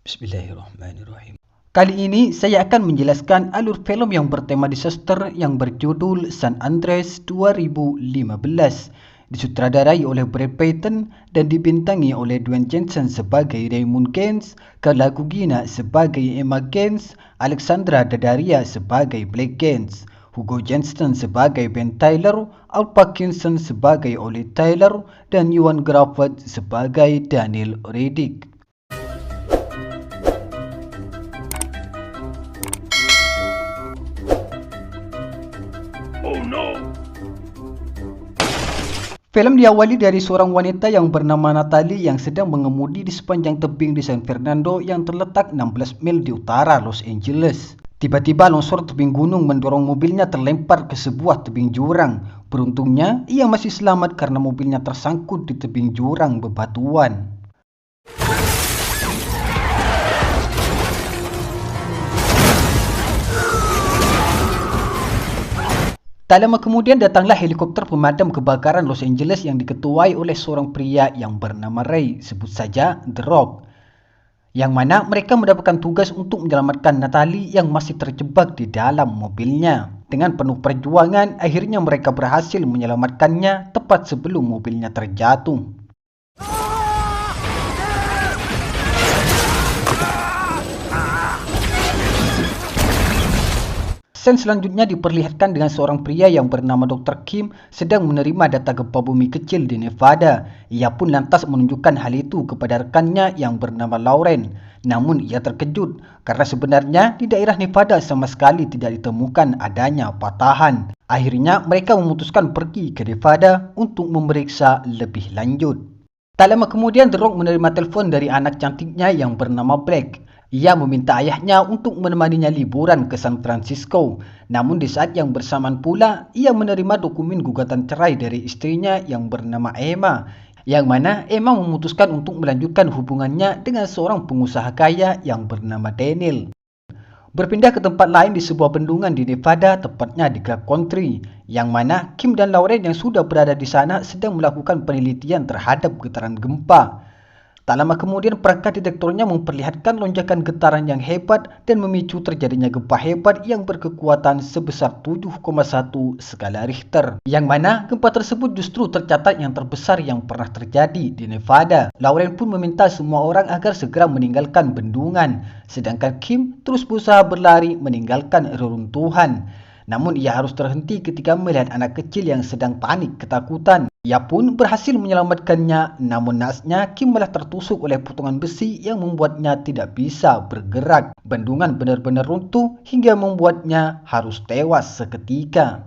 Bismillahirrahmanirrahim. Kali ini saya akan menjelaskan alur film yang bertema disaster yang berjudul San Andreas 2015. Disutradarai oleh Brad Peyton dan dibintangi oleh Dwayne Johnson sebagai Raymond Gaines, Carla Gugino sebagai Emma Gaines, Alexandra Daddario sebagai Blake Gaines, Hugo Johnston sebagai Ben Tyler, Al Parkinson sebagai Ollie Tyler, dan Ewan Gruffudd sebagai Daniel Reddick. Film diawali dari seorang wanita yang bernama Natalie yang sedang mengemudi di sepanjang tebing di San Fernando yang terletak 16 mil di utara Los Angeles. Tiba-tiba longsor tebing gunung mendorong mobilnya terlempar ke sebuah tebing jurang. Beruntungnya, ia masih selamat karena mobilnya tersangkut di tebing jurang bebatuan. Tak lama kemudian datanglah helikopter pemadam kebakaran Los Angeles yang diketuai oleh seorang pria yang bernama Ray, sebut saja The Rock. Yang mana mereka mendapatkan tugas untuk menyelamatkan Natalie yang masih terjebak di dalam mobilnya. Dengan penuh perjuangan, akhirnya mereka berhasil menyelamatkannya tepat sebelum mobilnya terjatuh. Scene selanjutnya diperlihatkan dengan seorang pria yang bernama Dr. Kim sedang menerima data gempa bumi kecil di Nevada. Ia pun lantas menunjukkan hal itu kepada rekannya yang bernama Lauren. Namun ia terkejut karena sebenarnya di daerah Nevada sama sekali tidak ditemukan adanya patahan. Akhirnya mereka memutuskan pergi ke Nevada untuk memeriksa lebih lanjut. Tak lama kemudian The Rock menerima telepon dari anak cantiknya yang bernama Blake. Ia meminta ayahnya untuk menemaninya liburan ke San Francisco. Namun di saat yang bersamaan pula, ia menerima dokumen gugatan cerai dari istrinya yang bernama Emma. Yang mana Emma memutuskan untuk melanjutkan hubungannya dengan seorang pengusaha kaya yang bernama Daniel. Berpindah ke tempat lain di sebuah bendungan di Nevada, tepatnya di Clark County. Yang mana Kim dan Lauren yang sudah berada di sana sedang melakukan penelitian terhadap getaran gempa. Tak lama kemudian perangkat detektornya memperlihatkan lonjakan getaran yang hebat dan memicu terjadinya gempa hebat yang berkekuatan sebesar 7,1 skala Richter. Yang mana gempa tersebut justru tercatat yang terbesar yang pernah terjadi di Nevada. Lauren pun meminta semua orang agar segera meninggalkan bendungan, sedangkan Kim terus berusaha berlari meninggalkan reruntuhan. Namun ia harus terhenti ketika melihat anak kecil yang sedang panik ketakutan. Ia pun berhasil menyelamatkannya, namun naasnya Kim malah tertusuk oleh potongan besi yang membuatnya tidak bisa bergerak. Bendungan benar-benar runtuh hingga membuatnya harus tewas seketika.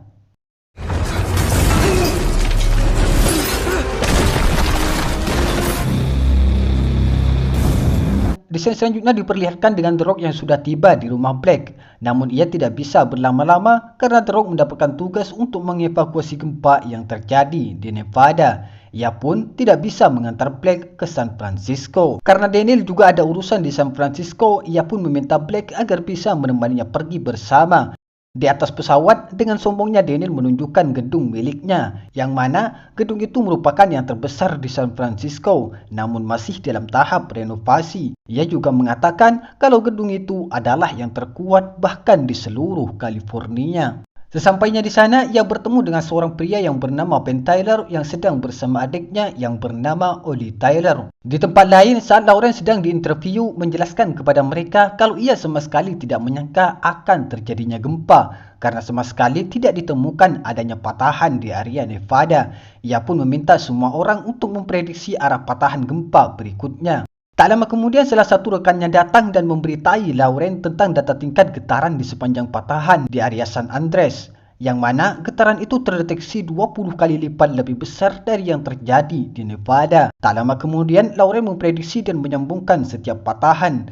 Di scene selanjutnya diperlihatkan dengan The Rock yang sudah tiba di rumah Blake. Namun ia tidak bisa berlama-lama karena The Rock mendapatkan tugas untuk mengevakuasi gempa yang terjadi di Nevada. Ia pun tidak bisa mengantar Blake ke San Francisco. Karena Daniel juga ada urusan di San Francisco, ia pun meminta Blake agar bisa menemaninya pergi bersama. Di atas pesawat, dengan sombongnya Daniel menunjukkan gedung miliknya, yang mana gedung itu merupakan yang terbesar di San Francisco, namun masih dalam tahap renovasi. Ia juga mengatakan kalau gedung itu adalah yang terkuat bahkan di seluruh California. Sesampainya di sana, ia bertemu dengan seorang pria yang bernama Ben Tyler yang sedang bersama adiknya yang bernama Ollie Tyler. Di tempat lain, saat Lauren sedang diinterview, menjelaskan kepada mereka kalau ia sama sekali tidak menyangka akan terjadinya gempa karena sama sekali tidak ditemukan adanya patahan di area Nevada. Ia pun meminta semua orang untuk memprediksi arah patahan gempa berikutnya. Tak lama kemudian salah satu rekannya datang dan memberitahu Lauren tentang data tingkat getaran di sepanjang patahan di area San Andreas, yang mana getaran itu terdeteksi 20 kali lipat lebih besar dari yang terjadi di Nevada. Tak lama kemudian Lauren memprediksi dan menyambungkan setiap patahan.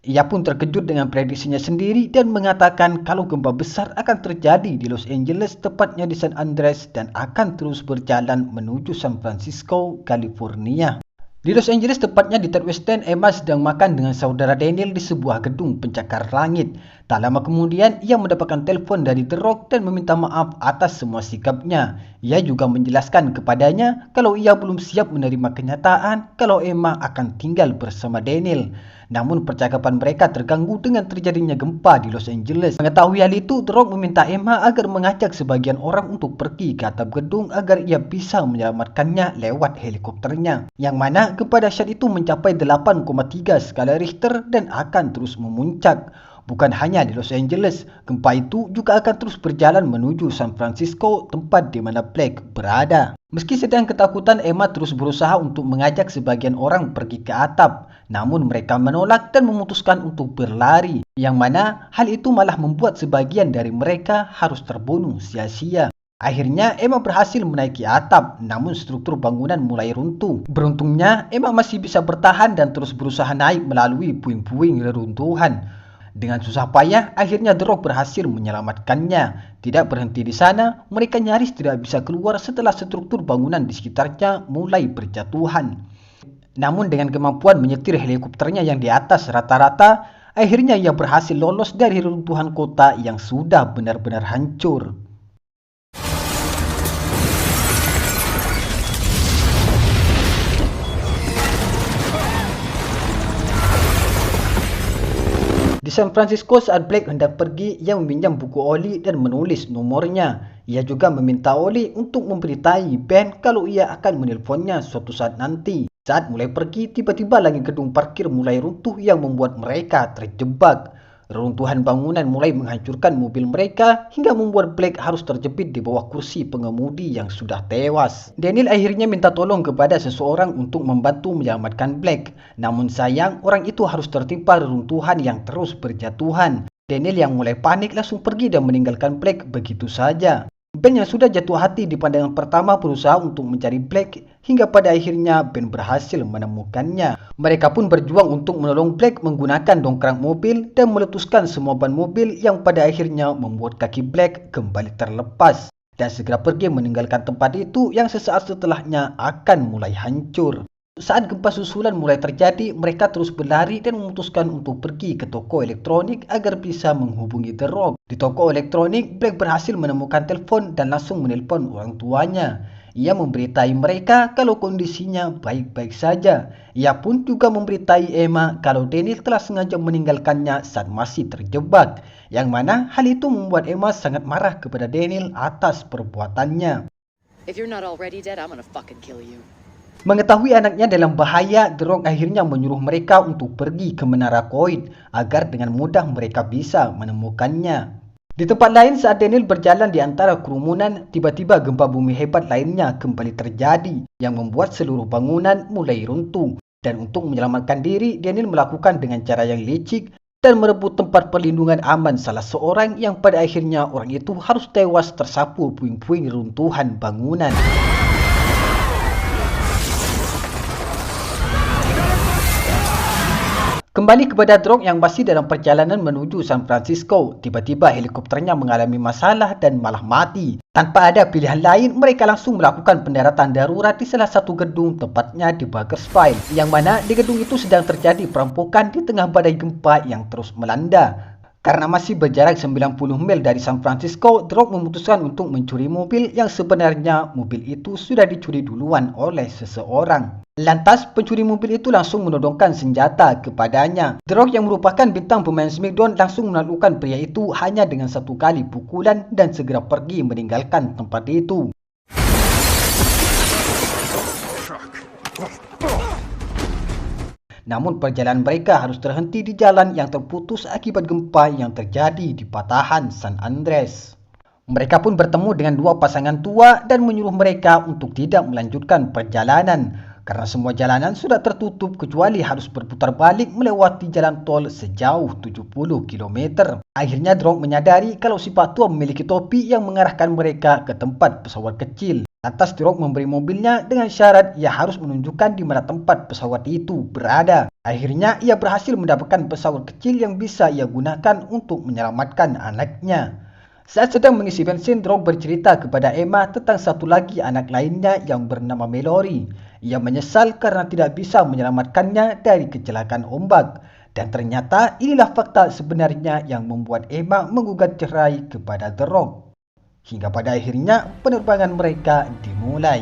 Ia pun terkejut dengan prediksinya sendiri dan mengatakan kalau gempa besar akan terjadi di Los Angeles, tepatnya di San Andreas, dan akan terus berjalan menuju San Francisco, California. Di Los Angeles, tepatnya di Third West End, Emma sedang makan dengan saudara Daniel di sebuah gedung pencakar langit. Tak lama kemudian, ia mendapatkan telepon dari The Rock dan meminta maaf atas semua sikapnya. Ia juga menjelaskan kepadanya kalau ia belum siap menerima kenyataan kalau Emma akan tinggal bersama Daniel. Namun percakapan mereka terganggu dengan terjadinya gempa di Los Angeles. Mengetahui hal itu, The Rock meminta Emma agar mengajak sebagian orang untuk pergi ke atap gedung agar ia bisa menyelamatkannya lewat helikopternya. Yang mana gempa dahsyat itu mencapai 8,3 skala Richter dan akan terus memuncak. Bukan hanya di Los Angeles, gempa itu juga akan terus berjalan menuju San Francisco, tempat di mana Blake berada. Meski sedang ketakutan, Emma terus berusaha untuk mengajak sebagian orang pergi ke atap. Namun mereka menolak dan memutuskan untuk berlari. Yang mana hal itu malah membuat sebagian dari mereka harus terbunuh sia-sia. Akhirnya Emma berhasil menaiki atap, namun struktur bangunan mulai runtuh. Beruntungnya Emma masih bisa bertahan dan terus berusaha naik melalui puing-puing reruntuhan. Dengan susah payah, akhirnya The Rock berhasil menyelamatkannya. Tidak berhenti di sana, mereka nyaris tidak bisa keluar setelah struktur bangunan di sekitarnya mulai berjatuhan. Namun dengan kemampuan menyetir helikopternya yang di atas rata-rata, akhirnya ia berhasil lolos dari reruntuhan kota yang sudah benar-benar hancur. Di San Francisco saat Blake hendak pergi, ia meminjam buku Oli dan menulis nomornya. Ia juga meminta Oli untuk memberitahu Ben kalau ia akan menelponnya suatu saat nanti. Saat mulai pergi, tiba-tiba langit gedung parkir mulai runtuh yang membuat mereka terjebak. Reruntuhan bangunan mulai menghancurkan mobil mereka hingga membuat Blake harus terjepit di bawah kursi pengemudi yang sudah tewas. Daniel akhirnya minta tolong kepada seseorang untuk membantu menyelamatkan Blake. Namun sayang, orang itu harus tertimpa reruntuhan yang terus berjatuhan. Daniel yang mulai panik langsung pergi dan meninggalkan Blake begitu saja. Ben yang sudah jatuh hati di pandangan pertama berusaha untuk mencari Blake hingga pada akhirnya Ben berhasil menemukannya. Mereka pun berjuang untuk menolong Blake menggunakan dongkrak mobil dan meletuskan semua ban mobil yang pada akhirnya membuat kaki Blake kembali terlepas dan segera pergi meninggalkan tempat itu yang sesaat setelahnya akan mulai hancur. Saat gempa susulan mulai terjadi, mereka terus berlari dan memutuskan untuk pergi ke toko elektronik agar bisa menghubungi The Rock. Di toko elektronik, Blake berhasil menemukan telepon dan langsung menelpon orang tuanya. Ia memberitahu mereka kalau kondisinya baik-baik saja. Ia pun juga memberitahu Emma kalau Daniel telah sengaja meninggalkannya saat masih terjebak. Yang mana hal itu membuat Emma sangat marah kepada Daniel atas perbuatannya. If you're not already dead, I'm gonna fucking kill you. Mengetahui anaknya dalam bahaya, The Rock akhirnya menyuruh mereka untuk pergi ke Menara Koid agar dengan mudah mereka bisa menemukannya. Di tempat lain saat Daniel berjalan di antara kerumunan, tiba-tiba gempa bumi hebat lainnya kembali terjadi yang membuat seluruh bangunan mulai runtuh. Dan untuk menyelamatkan diri, Daniel melakukan dengan cara yang licik dan merebut tempat perlindungan aman salah seorang yang pada akhirnya orang itu harus tewas tersapu puing-puing runtuhan bangunan. Kembali kepada The Rock yang masih dalam perjalanan menuju San Francisco, tiba-tiba helikopternya mengalami masalah dan malah mati. Tanpa ada pilihan lain, mereka langsung melakukan pendaratan darurat di salah satu gedung, tepatnya di Bakersfield, yang mana di gedung itu sedang terjadi perampokan di tengah badai gempa yang terus melanda. Karena masih berjarak 90 mil dari San Francisco, The Rock memutuskan untuk mencuri mobil yang sebenarnya mobil itu sudah dicuri duluan oleh seseorang. Lantas, pencuri mobil itu langsung menodongkan senjata kepadanya. The Rock yang merupakan bintang pemain SmackDown langsung menaklukkan pria itu hanya dengan satu kali pukulan dan segera pergi meninggalkan tempat itu. Namun perjalanan mereka harus terhenti di jalan yang terputus akibat gempa yang terjadi di patahan San Andreas. Mereka pun bertemu dengan dua pasangan tua dan menyuruh mereka untuk tidak melanjutkan perjalanan karena semua jalanan sudah tertutup kecuali harus berputar balik melewati jalan tol sejauh 70 km. Akhirnya The Rock menyadari kalau si Pak Tua memiliki topi yang mengarahkan mereka ke tempat pesawat kecil. Lantas The Rock memberi mobilnya dengan syarat ia harus menunjukkan di mana tempat pesawat itu berada. Akhirnya ia berhasil mendapatkan pesawat kecil yang bisa ia gunakan untuk menyelamatkan anaknya. Saat sedang mengisi bensin, The Rock bercerita kepada Emma tentang satu lagi anak lainnya yang bernama Mallory. Ia menyesal karena tidak bisa menyelamatkannya dari kecelakaan ombak. Dan ternyata inilah fakta sebenarnya yang membuat Emma menggugat cerai kepada The Rock. hingga pada akhirnya penerbangan mereka dimulai.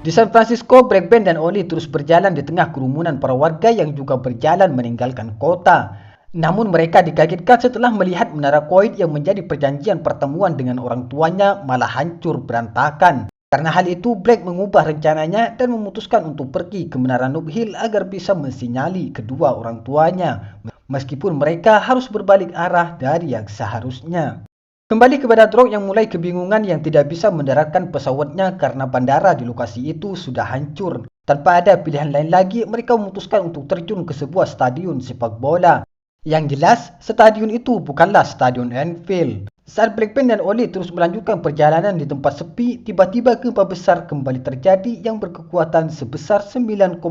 Di San Francisco, Black Ben dan Oli terus berjalan di tengah kerumunan para warga yang juga berjalan meninggalkan kota. Namun mereka dikagetkan setelah melihat menara koin yang menjadi perjanjian pertemuan dengan orang tuanya malah hancur berantakan. Karena hal itu, Black mengubah rencananya dan memutuskan untuk pergi ke Menara Noob Hill agar bisa mensinyali kedua orang tuanya, meskipun mereka harus berbalik arah dari yang seharusnya. Kembali kepada Drog yang mulai kebingungan yang tidak bisa mendaratkan pesawatnya karena bandara di lokasi itu sudah hancur. Tanpa ada pilihan lain lagi, mereka memutuskan untuk terjun ke sebuah stadion sepak bola. Yang jelas, stadion itu bukanlah Stadion Anfield. Saat Black Ben dan Oli terus melanjutkan perjalanan di tempat sepi, tiba-tiba gempa besar kembali terjadi yang berkekuatan sebesar 9,6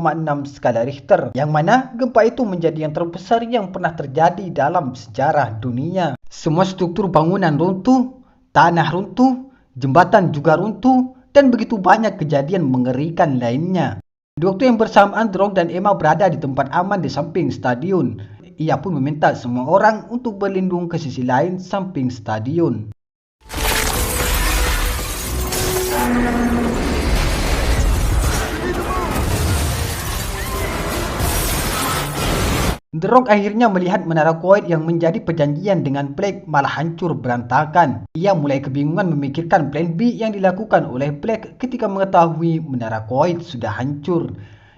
skala Richter. Yang mana gempa itu menjadi yang terbesar yang pernah terjadi dalam sejarah dunia. Semua struktur bangunan runtuh, tanah runtuh, jembatan juga runtuh, dan begitu banyak kejadian mengerikan lainnya. Di waktu yang bersamaan, Drog dan Emma berada di tempat aman di samping stadion. Ia pun meminta semua orang untuk berlindung ke sisi lain samping stadion. The Rock akhirnya melihat menara koin yang menjadi perjanjian dengan Black malah hancur berantakan. Ia mulai kebingungan memikirkan plan B yang dilakukan oleh Black ketika mengetahui menara koin sudah hancur.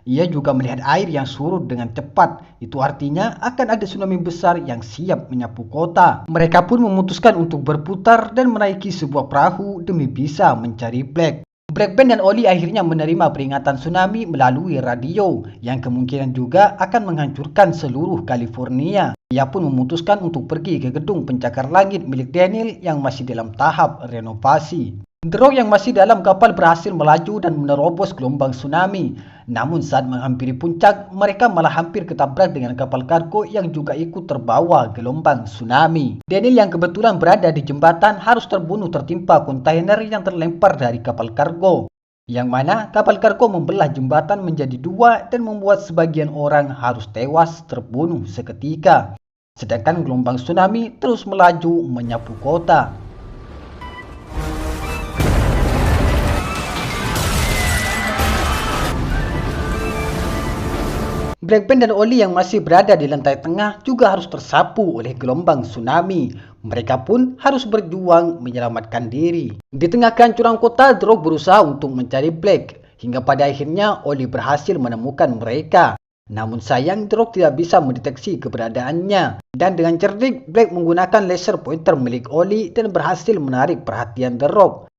Ia juga melihat air yang surut dengan cepat. Itu artinya akan ada tsunami besar yang siap menyapu kota. Mereka pun memutuskan untuk berputar dan menaiki sebuah perahu demi bisa mencari Black. Black Ben dan Oli akhirnya menerima peringatan tsunami melalui radio yang kemungkinan juga akan menghancurkan seluruh California. Ia pun memutuskan untuk pergi ke gedung pencakar langit milik Daniel yang masih dalam tahap renovasi. The Rock yang masih dalam kapal berhasil melaju dan menerobos gelombang tsunami. Namun saat menghampiri puncak, mereka malah hampir ketabrak dengan kapal kargo yang juga ikut terbawa gelombang tsunami. Daniel yang kebetulan berada di jembatan harus terbunuh tertimpa kontainer yang terlempar dari kapal kargo. Yang mana kapal kargo membelah jembatan menjadi dua dan membuat sebagian orang harus tewas terbunuh seketika. Sedangkan gelombang tsunami terus melaju menyapu kota. Black Ben dan Oli yang masih berada di lantai tengah juga harus tersapu oleh gelombang tsunami. Mereka pun harus berjuang menyelamatkan diri. Di tengah kehancuran kota, Drog berusaha untuk mencari Black. Hingga pada akhirnya Oli berhasil menemukan mereka. Namun sayang, Drog tidak bisa mendeteksi keberadaannya. Dan dengan cerdik, Black menggunakan laser pointer milik Oli dan berhasil menarik perhatian Drog.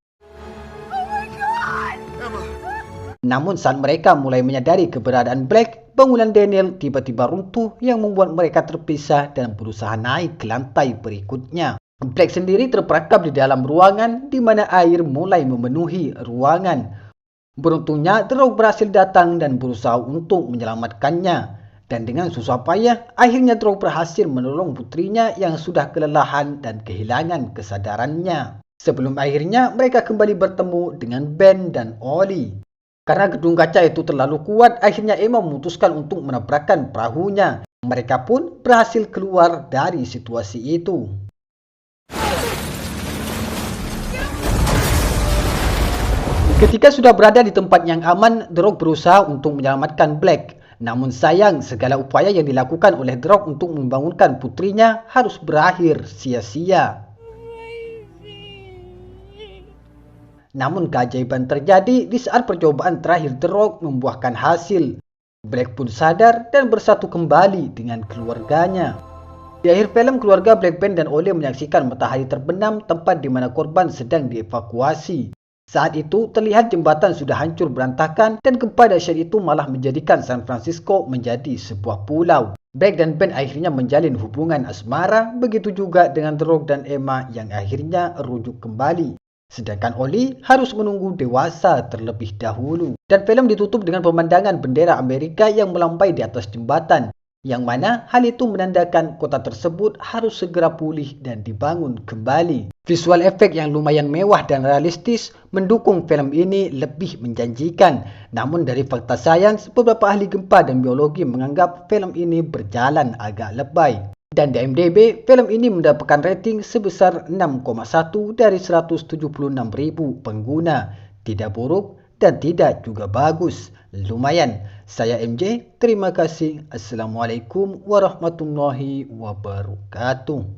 Namun saat mereka mulai menyadari keberadaan Black, bangunan Daniel tiba-tiba runtuh yang membuat mereka terpisah dan berusaha naik ke lantai berikutnya. Black sendiri terperangkap di dalam ruangan di mana air mulai memenuhi ruangan. Beruntungnya, The Rock berhasil datang dan berusaha untuk menyelamatkannya. Dan dengan susah payah, akhirnya The Rock berhasil menolong putrinya yang sudah kelelahan dan kehilangan kesadarannya. Sebelum akhirnya mereka kembali bertemu dengan Ben dan Oli. Karena gedung kaca itu terlalu kuat, akhirnya Emma memutuskan untuk menabrakkan perahunya. Mereka pun berhasil keluar dari situasi itu. Ketika sudah berada di tempat yang aman, The Rock berusaha untuk menyelamatkan Black. Namun sayang, segala upaya yang dilakukan oleh The Rock untuk membangunkan putrinya harus berakhir sia-sia. Namun keajaiban terjadi di saat percobaan terakhir The Rock membuahkan hasil. Black pun sadar dan bersatu kembali dengan keluarganya. Di akhir film, keluarga Black Ben dan Oli menyaksikan matahari terbenam tempat di mana korban sedang dievakuasi. Saat itu terlihat jembatan sudah hancur berantakan dan gempa dahsyat itu malah menjadikan San Francisco menjadi sebuah pulau. Black dan Ben akhirnya menjalin hubungan asmara, begitu juga dengan The Rock dan Emma yang akhirnya rujuk kembali. Sedangkan Oli harus menunggu dewasa terlebih dahulu. Dan film ditutup dengan pemandangan bendera Amerika yang melambai di atas jembatan. Yang mana hal itu menandakan kota tersebut harus segera pulih dan dibangun kembali. Visual efek yang lumayan mewah dan realistis mendukung film ini lebih menjanjikan. Namun dari fakta sains, beberapa ahli gempa dan biologi menganggap film ini berjalan agak lebay. Dan di IMDb, film ini mendapatkan rating sebesar 6,1 dari 176.000 pengguna. Tidak buruk dan tidak juga bagus. Lumayan. Saya MJ, terima kasih. Assalamualaikum warahmatullahi wabarakatuh.